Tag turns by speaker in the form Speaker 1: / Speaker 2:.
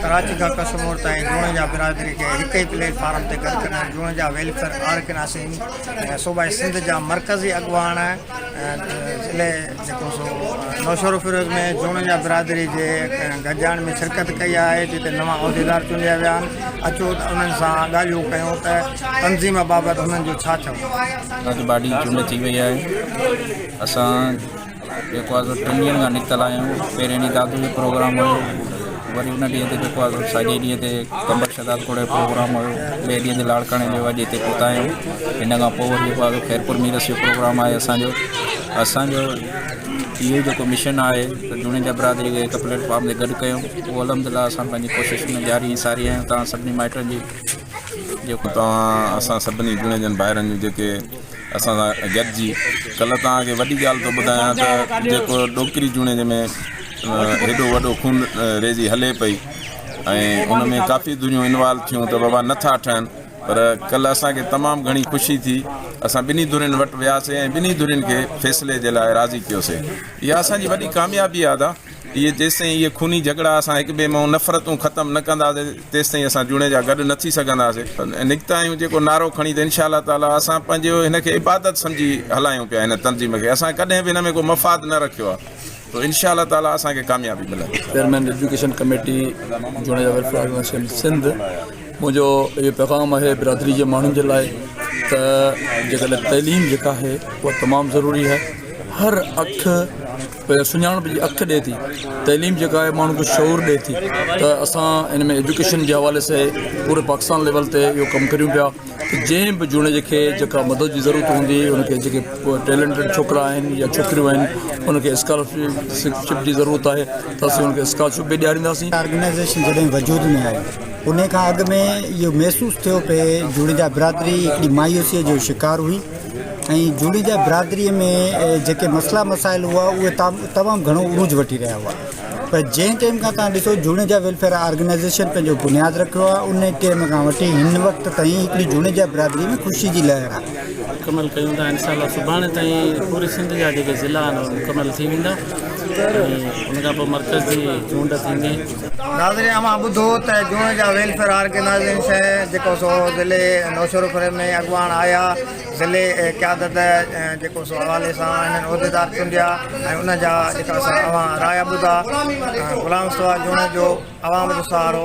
Speaker 1: कराची का कश्मीर ताईं जूने जा बिरादरी के एक ही प्लेटफार्म ते गॾु करण जूने जा वेलफेयर ऑर्गेनाइजेशन सूबाई सिंध जा मरकज़ी अॻुवान ज़िले जेको सो नौशहर फिरोज़ में जूने जा बिरादरी जे गॾिजाण में शिरकत कई आहे जिते नवां उहिदेदार चूंडिया विया आहिनि। अचो उन्हनि सां ॻाल्हियूं कयूं त तंज़ीम बाबति हुननि जो छा चवणु।
Speaker 2: अॼु ॾाढी चूंड थी वई आहे। असां जेको आहे 3 ॾींहंनि खां निकितल आहियूं। पहिरें ॾींहुं दादू जो प्रोग्राम हुयो, वरी उन ॾींहं ते जेको आहे साॻे ॾींहं ते कंबर शदाद खोड़े प्रोग्राम हुयो, ॿिए ॾींहं ते लाड़काणे जो अॼु हिते पहुता आहियूं। हिन खां पोइ वरी जेको आहे खैरपुर मीरस जो प्रोग्राम आहे असांजो इहो जेको मिशन आहे त जूने जा बिरादरी खे हिकु प्लेटफॉर्म ते गॾु कयूं। उहो अलहमदिल्ला असां पंहिंजी कोशिशि में जारी सारी आहियूं। तव्हां सभिनी माइटनि जी
Speaker 3: जेको तव्हां असां सभिनी जूने जन भाइरनि जूं जेके असां सां गॾिजी कल्ह तव्हांखे वॾी ॻाल्हि थो ॿुधायां त जेको ॾोकिरी जूने में हेॾो वॾो खून रेज़ी हले पई ऐं उन में काफ़ी दुनियूं इन्वॉल्व थियूं त बाबा नथा ठहनि, पर कल्ह असांखे तमामु घणी ख़ुशी थी। असां ॿिन्ही धुरियुनि वटि वियासीं ऐं ॿिन्ही धुरियुनि खे फ़ैसिले जे लाइ राज़ी कयोसीं। इहा असांजी वॾी कामयाबी आहे। इहे जेसिताईं इहे खूनी झगड़ा असां हिक ॿिए मां नफ़रतूं ख़तमु न कंदासीं तेसिताईं असां जूने जा गॾु न थी सघंदासीं। निकिता आहियूं जेको नारो खणी त इंशा अल्लाह ताला असां पंहिंजो हिनखे इबादत सम्झी हलायूं पिया। हिन तंज़ीम खे असां कॾहिं बि हिन में को मफ़ाद न रखियो आहे, तो इंशा अल्लाह ताला असांखे कामयाबी मिलंदी।
Speaker 4: चेयरमैन एजुकेशन कमेटी जूने जा वेलफेयर ऑर्गेनाइजेशन सिंध, मुंहिंजो इहो पैगाम आहे बिरादरी जे माण्हुनि जे लाइ त जेकॾहिं तइलीम जेका आहे उहा तमामु ज़रूरी आहे। हर अख सुञाणप जी अख ॾिए थी। तइलीम जेका आहे माण्हू खे शऊर ॾिए थी त असां हिन में एजुकेशन जे हवाले से पूरे पाकिस्तान लेवल ते इहो कमु करियूं पिया त जंहिं बि जूने खे जेका मदद जी ज़रूरत हूंदी उनखे जेके टैलेंटेड छोकिरा आहिनि या छोकिरियूं आहिनि उनखे स्कॉलरशिप जी ज़रूरत आहे त असीं उनखे स्कॉलरशिप बि ॾियारींदासीं।
Speaker 5: ऑर्गेनाइज़ेशन जॾहिं वजूद में आई उन खां अॻु में इहो महसूसु थियो पिए जूने जा बिरादरी हिकिड़ी मायूसीअ जो शिकार हुई ऐं जूने जा बिरादरीअ में जेके मसइला मसाइल हुआ उहे तमामु घणो उरूज वठी रहिया हुआ। पर जंहिं टाइम खां तव्हां ॾिसो जूने जा वेलफेयर ऑर्गेनाइज़ेशन पंहिंजो बुनियादु रखियो आहे, उन टाइम खां वठी हिन वक़्तु ताईं हिकिड़ी जूने जा बिरादरी में ख़ुशी जी लहर आहे।
Speaker 6: मुकमल कयूं था इंशाअल्लाह। सुभाणे ताईं पूरी सिंध जा जेके ज़िला आहिनि मुकमल थी वेंदा ऐं उन खां पोइ मर्कज़ जी चूंड थींदी।
Speaker 1: नाज़रीन, अमां ॿुधो त जूने जा वेलफेयर ऑर्गेनाइज़ेशन जेको सो ज़िले नौशहर में अॻुवान आया, ज़िले क़यादत जेको सो हवाले सां हिननि उहिदेदार चूंडिया ऐं उन जा जेका असां राय ॿुधा। ग़ुलाम मुस्तफ़ा जूने जो आवाम जो सहारो।